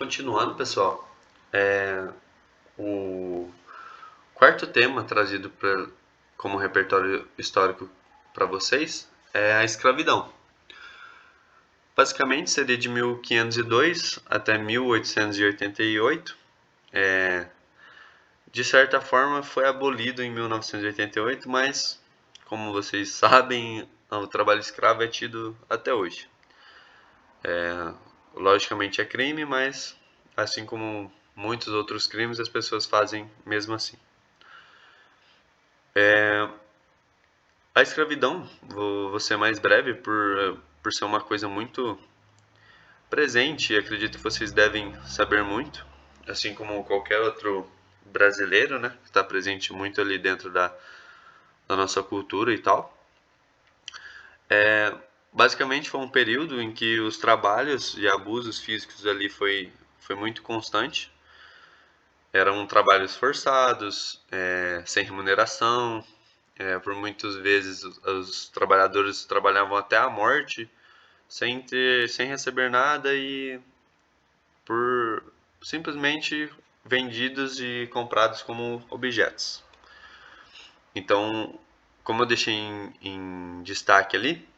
Continuando, pessoal, o quarto tema trazido como repertório histórico para vocês é a escravidão. Basicamente seria de 1502 até 1888. De certa forma foi abolido em 1988, mas como vocês sabem, o trabalho escravo é tido até hoje. Logicamente é crime, mas assim como muitos outros crimes, as pessoas fazem mesmo assim. A escravidão, vou ser mais breve por ser uma coisa muito presente e acredito que vocês devem saber muito, assim como qualquer outro brasileiro, né, que está presente muito ali dentro da nossa cultura e tal. Basicamente foi um período em que os trabalhos e abusos físicos ali foi muito constante. Eram trabalhos forçados, sem remuneração, por muitas vezes os trabalhadores trabalhavam até a morte sem receber nada e por simplesmente vendidos e comprados como objetos. Então, como eu deixei em destaque ali,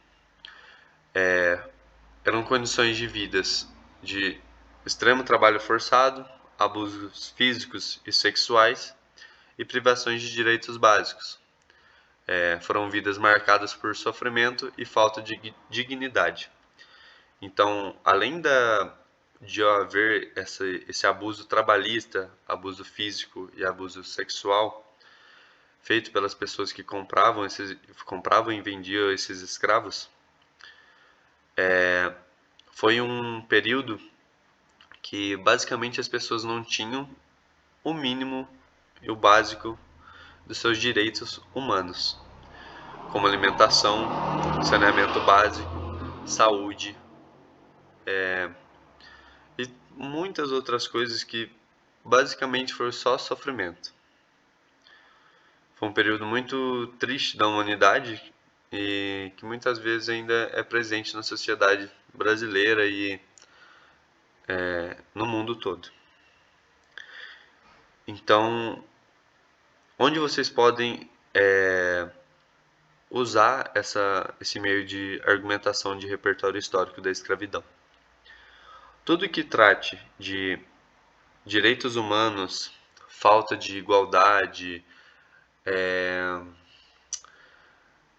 eram condições de vidas de extremo trabalho forçado, abusos físicos e sexuais e privações de direitos básicos. Foram vidas marcadas por sofrimento e falta de dignidade. Então, além de haver esse abuso trabalhista, abuso físico e abuso sexual feito pelas pessoas que compravam e vendiam esses escravos, foi um período que basicamente as pessoas não tinham o mínimo e o básico dos seus direitos humanos, como alimentação, saneamento básico, saúde e muitas outras coisas que basicamente foi só sofrimento. Foi um período muito triste da humanidade e que muitas vezes ainda é presente na sociedade brasileira e no mundo todo. Então, onde vocês podem usar esse meio de argumentação de repertório histórico da escravidão? Tudo que trate de direitos humanos, falta de igualdade,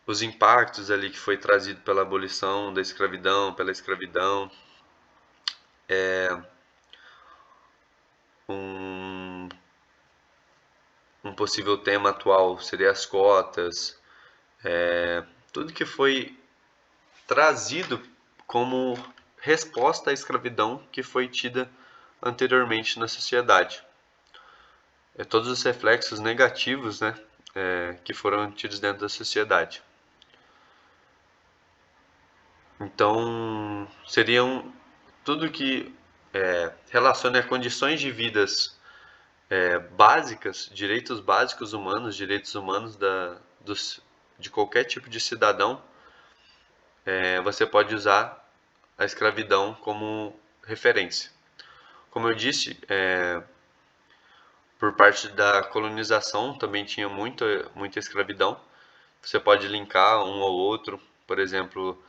os impactos ali que foi trazido pela abolição da escravidão, pela escravidão, um, um possível tema atual seria as cotas, tudo que foi trazido como resposta à escravidão que foi tida anteriormente na sociedade. Todos os reflexos negativos, né, que foram tidos dentro da sociedade. Então, seriam tudo que relacione a condições de vidas básicas, direitos básicos humanos, direitos humanos de qualquer tipo de cidadão, você pode usar a escravidão como referência. Como eu disse, por parte da colonização também tinha muita escravidão. Você pode linkar um ao outro, por exemplo,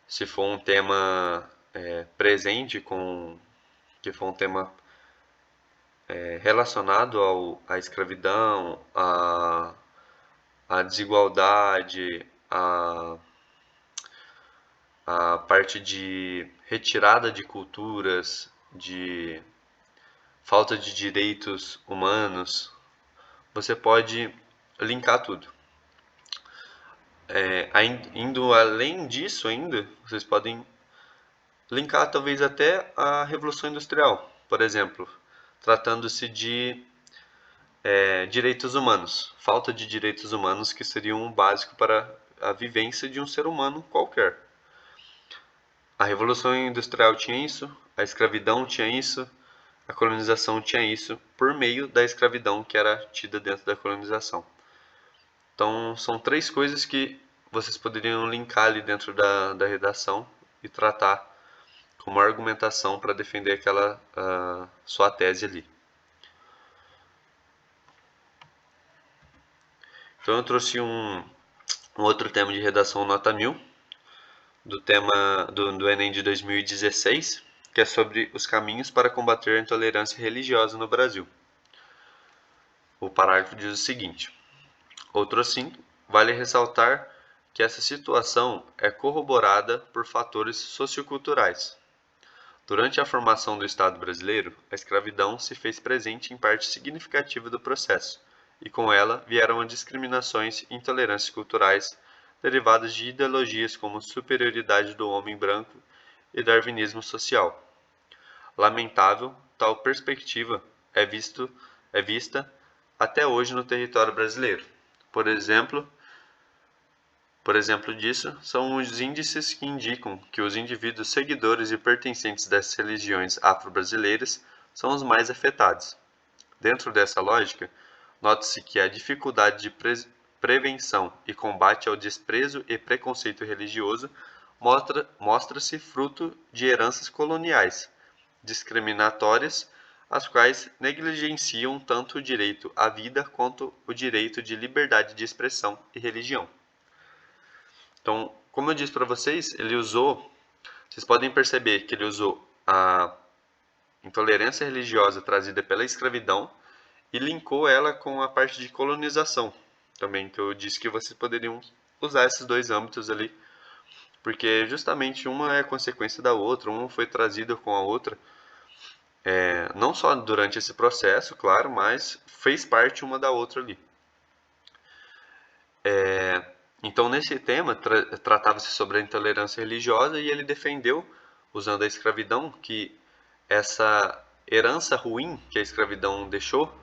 se for um tema presente que for um tema relacionado à escravidão, à desigualdade, à parte de retirada de culturas, de falta de direitos humanos, você pode linkar tudo. Indo além disso ainda, vocês podem linkar talvez até a Revolução Industrial, por exemplo, tratando-se de direitos humanos, falta de direitos humanos que seriam um básico para a vivência de um ser humano qualquer. A Revolução Industrial tinha isso, a escravidão tinha isso, a colonização tinha isso, por meio da escravidão que era tida dentro da colonização. Então, são três coisas que vocês poderiam linkar ali dentro da redação e tratar como argumentação para defender aquela sua tese ali. Então eu trouxe um outro tema de redação nota 1000, do tema do Enem de 2016, que é sobre os caminhos para combater a intolerância religiosa no Brasil. O parágrafo diz o seguinte: outro assim, vale ressaltar que essa situação é corroborada por fatores socioculturais. Durante a formação do Estado brasileiro, a escravidão se fez presente em parte significativa do processo, e com ela vieram as discriminações e intolerâncias culturais derivadas de ideologias como superioridade do homem branco e darwinismo social. Lamentável, tal perspectiva é vista até hoje no território brasileiro. Por exemplo disso são os índices que indicam que os indivíduos seguidores e pertencentes dessas religiões afro-brasileiras são os mais afetados. Dentro dessa lógica, nota-se que a dificuldade de prevenção e combate ao desprezo e preconceito religioso mostra-se fruto de heranças coloniais, discriminatórias, as quais negligenciam tanto o direito à vida quanto o direito de liberdade de expressão e religião. Então, como eu disse para vocês, vocês podem perceber que ele usou a intolerância religiosa trazida pela escravidão e linkou ela com a parte de colonização também, que eu disse que vocês poderiam usar esses dois âmbitos ali, porque justamente uma é consequência da outra, uma foi trazida com a outra, não só durante esse processo, claro, mas fez parte uma da outra ali. Então, nesse tema, tratava-se sobre a intolerância religiosa e ele defendeu, usando a escravidão, que essa herança ruim que a escravidão deixou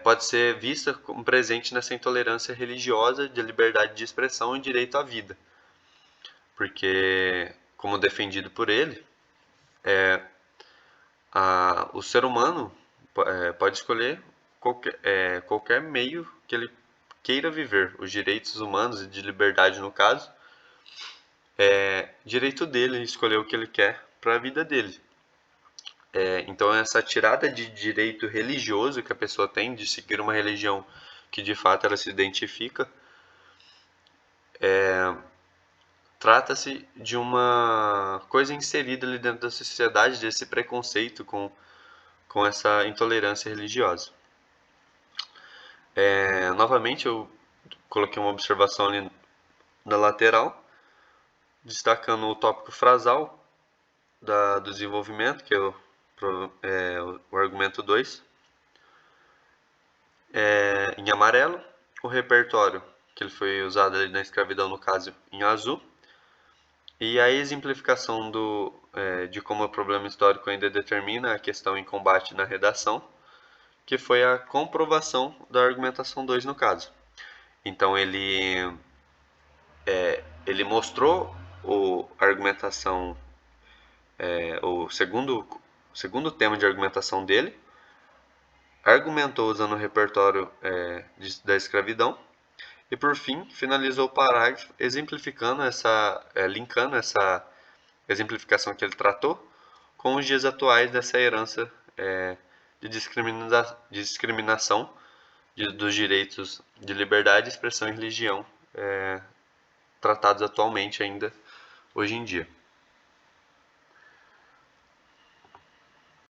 pode ser vista como presente nessa intolerância religiosa de liberdade de expressão e direito à vida. Porque, como defendido por ele, o ser humano pode escolher qualquer meio que ele queira viver. Os direitos humanos e de liberdade, no caso, é direito dele escolher o que ele quer para a vida dele. Então, essa tirada de direito religioso que a pessoa tem de seguir uma religião que de fato ela se identifica, trata-se de uma coisa inserida ali dentro da sociedade, desse preconceito com essa intolerância religiosa. Novamente, eu coloquei uma observação ali na lateral, destacando o tópico frasal do desenvolvimento, que é o argumento 2, em amarelo, o repertório, que ele foi usado ali na escravidão, no caso, em azul, e a exemplificação de como o problema histórico ainda determina a questão em combate na redação, que foi a comprovação da argumentação 2 no caso. Então ele mostrou a argumentação, o segundo tema de argumentação dele, argumentou usando o repertório da escravidão e, por fim, finalizou o parágrafo exemplificando linkando essa exemplificação que ele tratou com os dias atuais dessa herança de discriminação dos direitos de liberdade, expressão e religião tratados atualmente ainda hoje em dia.